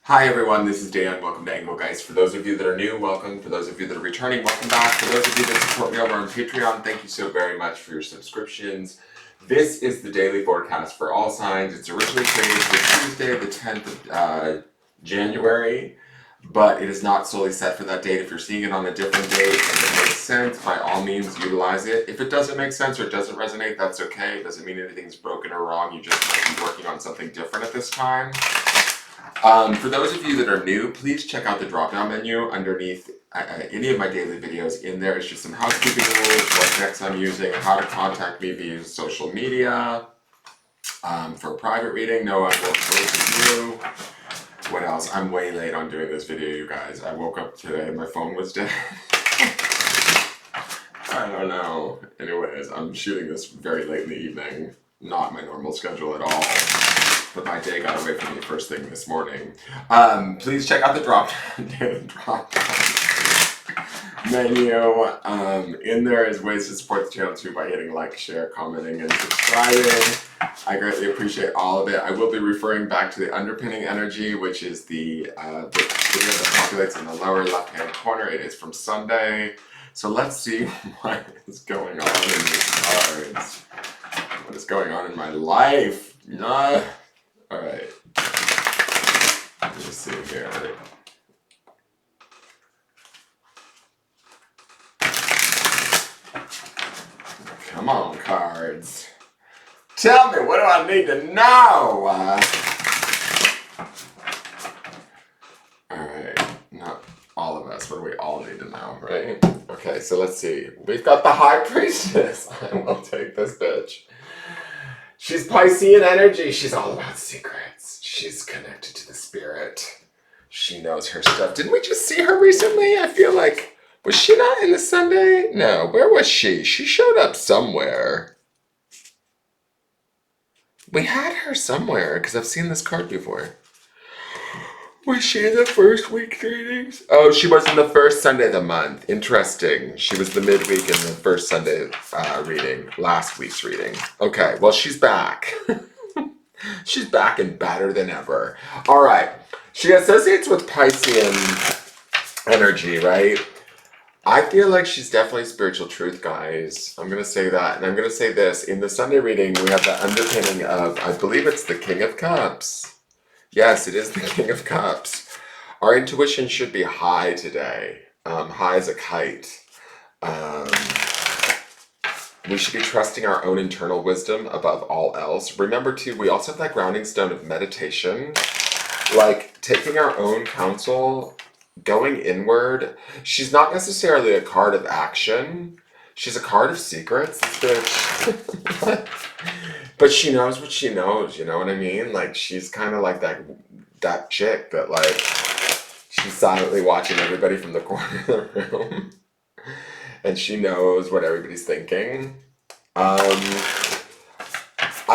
Hi everyone, this is Dan. Welcome to Engelgeist. For those of you that are new, welcome. For those of you that are returning, welcome back. For those of you that support me over on Patreon, thank you so very much for your subscriptions. This is the daily forecast for all signs. It's originally created for Tuesday, the 10th of January, but it is not solely set for that date. If you're seeing it on a different date and it makes sense, by all means utilize it. If it doesn't make sense or it doesn't resonate, that's okay. It doesn't mean anything's broken or wrong. You just might be working on something different at this time. For those of you that are new, please check out the drop-down menu underneath any of my daily videos. In there is just some housekeeping rules, what decks I'm using, how to contact me via social media, for a private reading. No, I won't for you. What else? I'm way late on doing this video, you guys. I woke up today and my phone was dead. I don't know. Anyways, I'm shooting this very late in the evening. Not my normal schedule at all. But my day got away from me first thing this morning. Please check out the drop-down menu. In there is ways to support the channel too by hitting like, share, commenting, and subscribing. I greatly appreciate all of it. I will be referring back to the underpinning energy, which is the video that populates in the lower left-hand corner. It is from Sunday. So let's see what is going on in these cards. What is going on in my life? Alright, let me see here. Come on, cards. Tell me, what do I need to know? Alright, not all of us, what do we all need to know, right? Okay, so let's see. We've got the High Priestess. I will take this bitch. She's Piscean energy. She's all about secrets. She's connected to the spirit. She knows her stuff. Didn't we just see her recently? I feel like, was she not in the Sunday? No, where was she? She showed up somewhere. We had her somewhere, because I've seen this card before. Was she in the first week's readings? Oh, she was in the first Sunday of the month. Interesting. She was the midweek in the first Sunday reading, last week's reading. Okay, well, she's back. She's back and badder than ever. All right. She associates with Piscean energy, right? I feel like she's definitely spiritual truth, guys. I'm going to say that. And I'm going to say this. In the Sunday reading, we have the underpinning of, I believe it's the King of Cups. Yes, it is the King of Cups. Our intuition should be high today. High as a kite. We should be trusting our own internal wisdom above all else. Remember, too, we also have that grounding stone of meditation. Like, taking our own counsel, going inward. She's not necessarily a card of action. She's a card of secrets, this bitch. But she knows what she knows, you know what I mean? Like, she's kind of like that chick that, like, she's silently watching everybody from the corner of the room. And she knows what everybody's thinking. I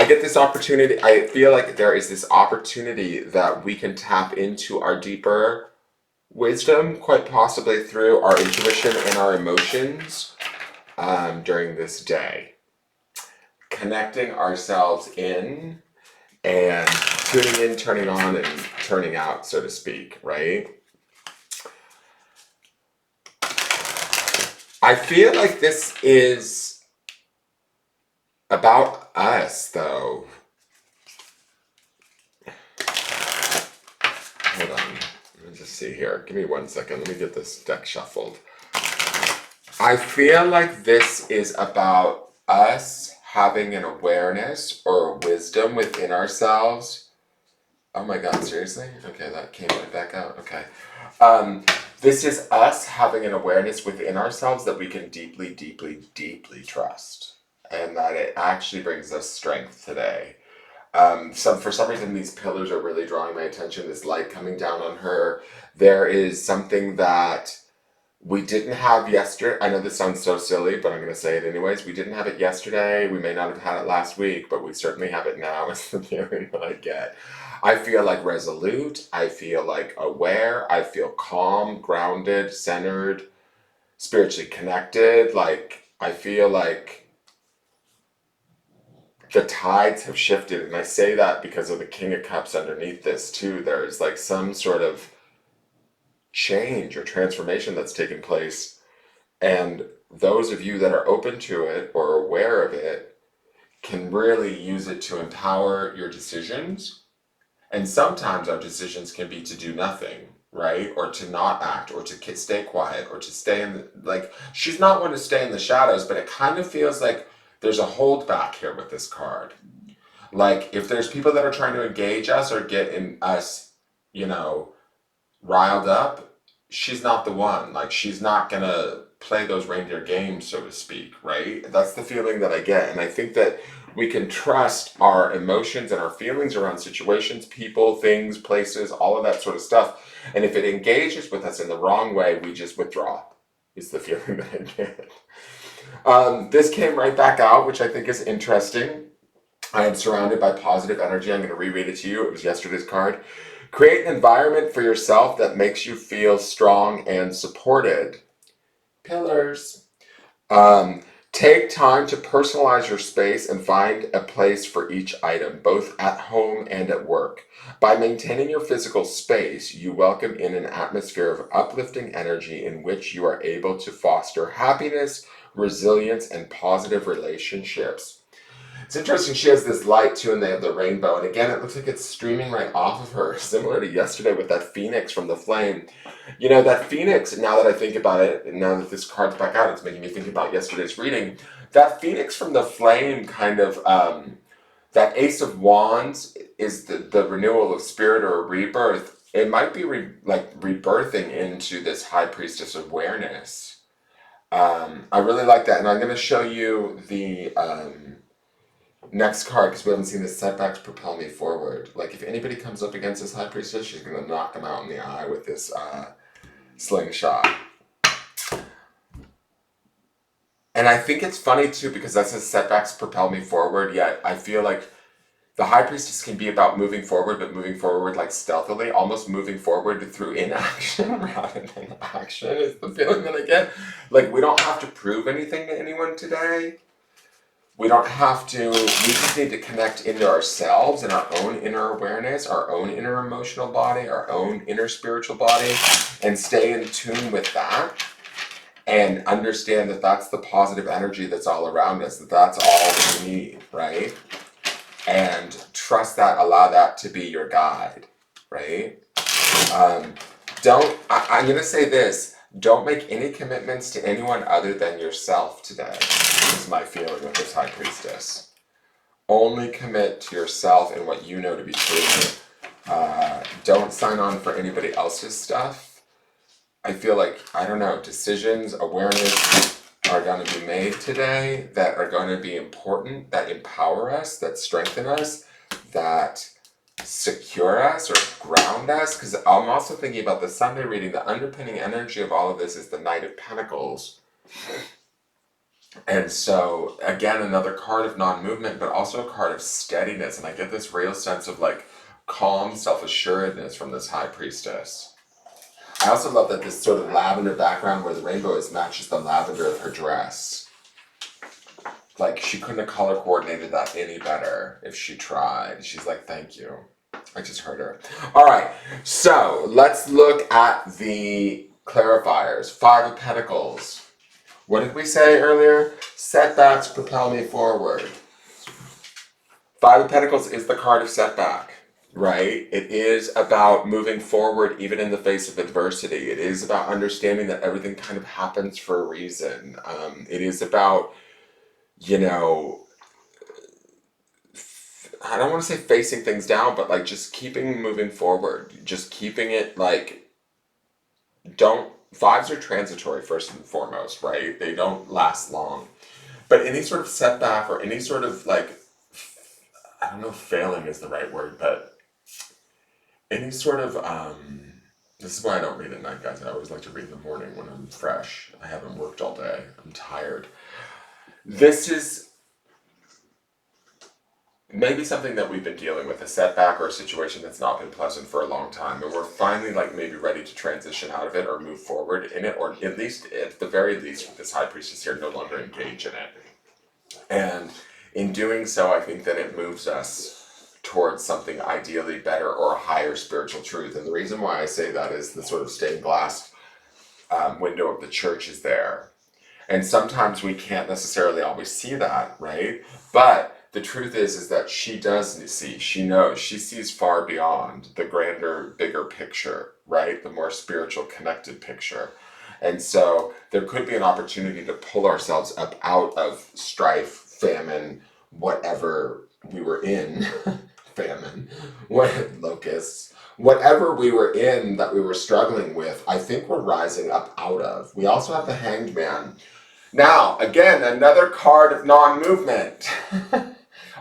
get this opportunity. I feel like there is this opportunity that we can tap into our deeper wisdom, quite possibly through our intuition and our emotions during this day. Connecting ourselves in and tuning in, turning on, and turning out, so to speak, right? I feel like this is about us, though. Hold on. Let me just see here. Give me 1 second. Let me get this deck shuffled. I feel like this is about us having an awareness or a wisdom within ourselves. Oh my God, seriously? Okay, that came right back out. Okay. This is us having an awareness within ourselves that we can deeply, deeply, deeply trust. And that it actually brings us strength today. So for some reason, these pillars are really drawing my attention. This light coming down on her. There is something that we didn't have yesterday. I know this sounds so silly, but I'm going to say it anyways. We didn't have it yesterday. We may not have had it last week, but we certainly have it now. Is the feeling that I get. I feel like resolute. I feel like aware. I feel calm, grounded, centered, spiritually connected. Like, I feel like the tides have shifted. And I say that because of the King of Cups underneath this too. There's like some sort of change or transformation that's taken place. And those of you that are open to it or aware of it can really use it to empower your decisions. And sometimes our decisions can be to do nothing, right? Or to not act, or to stay quiet, or to stay in the, like, she's not one to stay in the shadows, but it kind of feels like there's a hold back here with this card. Like, if there's people that are trying to engage us or get in us, you know, riled up, she's not the one. Like, she's not gonna play those reindeer games, so to speak, right? That's the feeling that I get. And I think that we can trust our emotions and our feelings around situations, people, things, places, all of that sort of stuff. And if it engages with us in the wrong way, we just withdraw, is the feeling that I get. This came right back out, which I think is interesting. I am surrounded by positive energy. I'm going to reread it to you. It was yesterday's card. Create an environment for yourself that makes you feel strong and supported. Pillars. Take time to personalize your space and find a place for each item, both at home and at work. By maintaining your physical space, you welcome in an atmosphere of uplifting energy in which you are able to foster happiness, resilience, and positive relationships. It's interesting, she has this light too, and they have the rainbow. And again, it looks like it's streaming right off of her, similar to yesterday with that phoenix from the flame. You know, that phoenix, now that I think about it, and now that this card's back out, it's making me think about yesterday's reading. That phoenix from the flame kind of, that Ace of Wands is the renewal of spirit or rebirth. It might be like rebirthing into this High Priestess awareness. I really like that. And I'm going to show you the next card, because we haven't seen the setbacks propel me forward. Like, if anybody comes up against this High Priestess, she's going to knock them out in the eye with this slingshot. And I think it's funny too, because that says setbacks propel me forward, yet I feel like the High Priestess can be about moving forward, but moving forward like stealthily, almost moving forward through inaction rather than action, is the feeling that I get. Like, we don't have to prove anything to anyone today. We don't have to, we just need to connect into ourselves and our own inner awareness, our own inner emotional body, our own inner spiritual body, and stay in tune with that and understand that that's the positive energy that's all around us, that that's all that we need, right? And trust that, allow that to be your guide, right? I'm going to say this, don't make any commitments to anyone other than yourself today. Is my feeling with this High Priestess. Only commit to yourself and what you know to be true. Don't sign on for anybody else's stuff. I feel like, I don't know, decisions, awareness are going to be made today that are going to be important, that empower us, that strengthen us, that secure us or ground us. Because I'm also thinking about the Sunday reading, the underpinning energy of all of this is the Knight of Pentacles. And so, again, another card of non-movement, but also a card of steadiness. And I get this real sense of like calm self-assuredness from this High Priestess. I also love that this sort of lavender background where the rainbow is matches the lavender of her dress. Like, she couldn't have color coordinated that any better if she tried. She's like, thank you. I just heard her. All right, so let's look at the clarifiers. Five of Pentacles. What did we say earlier? Setbacks propel me forward. Five of Pentacles is the card of setback, right? It is about moving forward even in the face of adversity. It is about understanding that everything kind of happens for a reason. It is about, you know, I don't want to say facing things down, but like just keeping moving forward. Just keeping it like, fives are transitory first and foremost, right? They don't last long. But any sort of setback or any sort of like, I don't know if failing is the right word, but any sort of, this is why I don't read at night, guys. I always like to read in the morning when I'm fresh. I haven't worked all day. I'm tired. This is maybe something that we've been dealing with, a setback or a situation that's not been pleasant for a long time, and we're finally like maybe ready to transition out of it or move forward in it, or at least, at the very least, with this High Priestess here, no longer engage in it. And in doing so, I think that it moves us towards something ideally better or a higher spiritual truth. And the reason why I say that is the sort of stained glass window of the church is there. And sometimes we can't necessarily always see that, right? But the truth is that she does see, she knows, she sees far beyond the grander, bigger picture, right? The more spiritual, connected picture. And so there could be an opportunity to pull ourselves up out of strife, famine, whatever we were in, famine, what locusts, whatever we were in that we were struggling with, I think we're rising up out of. We also have the Hanged Man. Now, again, another card of non-movement.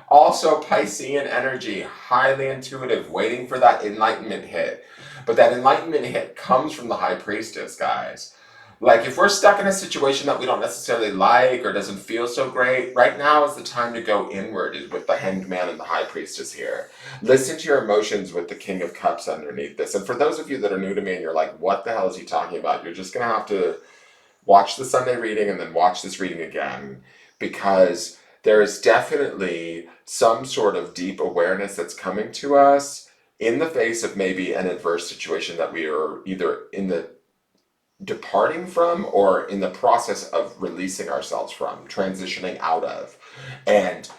Also Piscean energy, highly intuitive, waiting for that enlightenment hit. But that enlightenment hit comes from the High Priestess, guys. Like, if we're stuck in a situation that we don't necessarily like or doesn't feel so great, right now is the time to go inward with the Hanged Man and the High Priestess here. Listen to your emotions with the King of Cups underneath this. And for those of you that are new to me and you're like, what the hell is he talking about? You're just going to have to watch the Sunday reading and then watch this reading again, because there is definitely some sort of deep awareness that's coming to us in the face of maybe an adverse situation that we are either in the departing from or in the process of releasing ourselves from, transitioning out of. And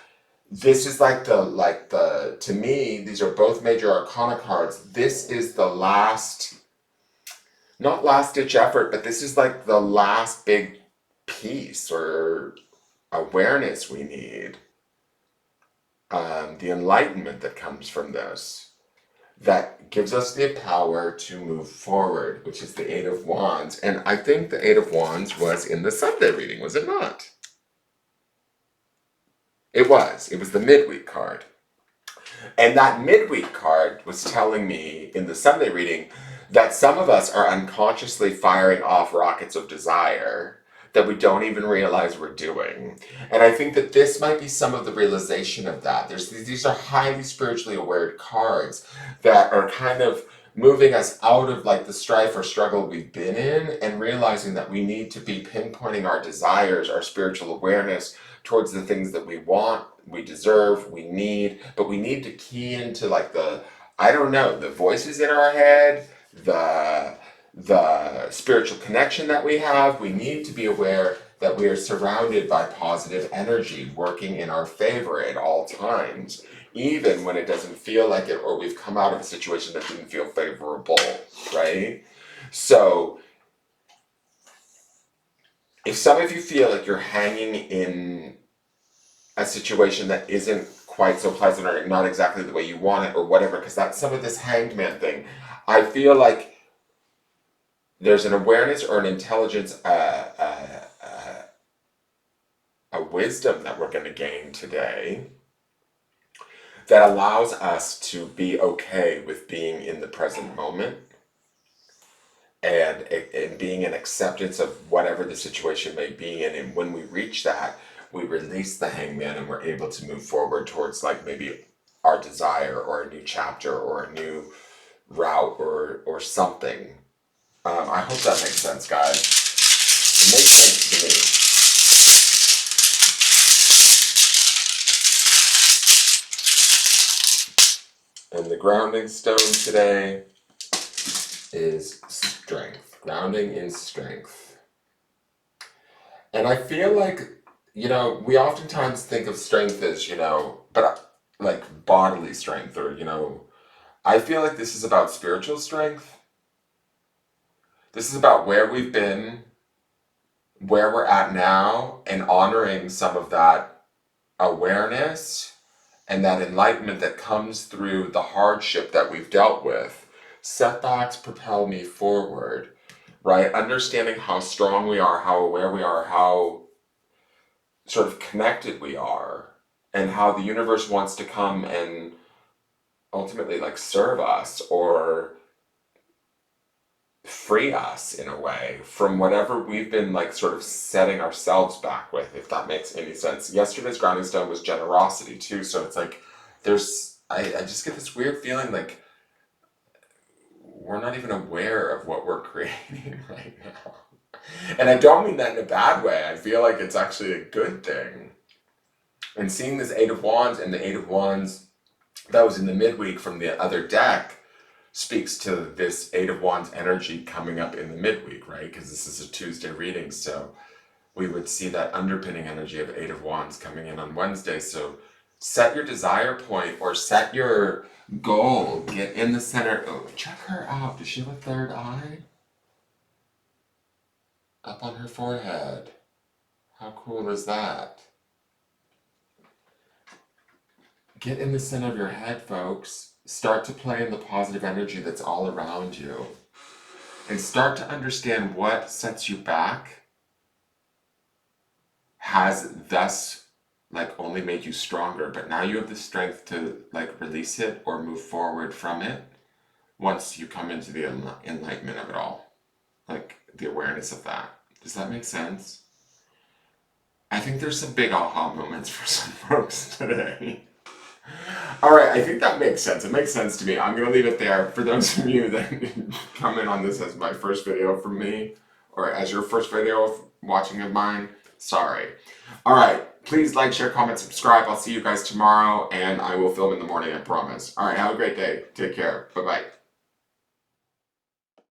this is like the to me, these are both major arcana cards. This is the last, not last ditch effort, but this is like the last big piece or awareness we need. The enlightenment that comes from this, that gives us the power to move forward, which is the Eight of Wands. And I think the Eight of Wands was in the Sunday reading, was it not? It was. It was the midweek card. And that midweek card was telling me in the Sunday reading that some of us are unconsciously firing off rockets of desire that we don't even realize we're doing. And I think that this might be some of the realization of that. These are highly spiritually aware cards that are kind of moving us out of like the strife or struggle we've been in and realizing that we need to be pinpointing our desires, our spiritual awareness towards the things that we want, we deserve, we need, but we need to key into like the voices in our head, the spiritual connection that we have. We need to be aware that we are surrounded by positive energy working in our favor at all times, even when it doesn't feel like it or we've come out of a situation that didn't feel favorable, right? So if some of you feel like you're hanging in a situation that isn't quite so pleasant or not exactly the way you want it or whatever, because that's some of this Hanged Man thing, I feel like there's an awareness or an intelligence, a wisdom that we're going to gain today that allows us to be okay with being in the present moment and being in acceptance of whatever the situation may be. And when we reach that, we release the Hangman and we're able to move forward towards like maybe our desire or a new chapter or a new route or something. I hope that makes sense, guys. It makes sense to me. And the grounding stone today is strength. Grounding in strength. And I feel like, we oftentimes think of strength as, but like bodily strength or, I feel like this is about spiritual strength. This is about where we've been, where we're at now, and honoring some of that awareness and that enlightenment that comes through the hardship that we've dealt with. Setbacks propel me forward, right? Understanding how strong we are, how aware we are, how sort of connected we are, and how the universe wants to come and ultimately like serve us or free us in a way from whatever we've been like sort of setting ourselves back with, if that makes any sense. Yesterday's grounding stone was generosity too, so it's like I just get this weird feeling like we're not even aware of what we're creating right now. And I don't mean that in a bad way. I feel like it's actually a good thing. And seeing this Eight of Wands and the Eight of Wands that was in the midweek from the other deck speaks to this Eight of Wands energy coming up in the midweek, right? Because this is a Tuesday reading, so we would see that underpinning energy of Eight of Wands coming in on Wednesday. So set your desire point or set your goal. Get in the center. Oh, check her out. Does she have a third eye? Up on her forehead. How cool is that? Get in the center of your head, folks. Start to play in the positive energy that's all around you. And start to understand what sets you back has thus only made you stronger, but now you have the strength to release it or move forward from it once you come into the enlightenment of it all. The awareness of that. Does that make sense? I think there's some big aha moments for some folks today. All right, I think that makes sense. It makes sense to me. I'm going to leave it there. For those of you that come in on this as my first video from me, or as your first video of watching of mine, sorry. All right, please like, share, comment, subscribe. I'll see you guys tomorrow, and I will film in the morning, I promise. All right, have a great day. Take care. Bye-bye.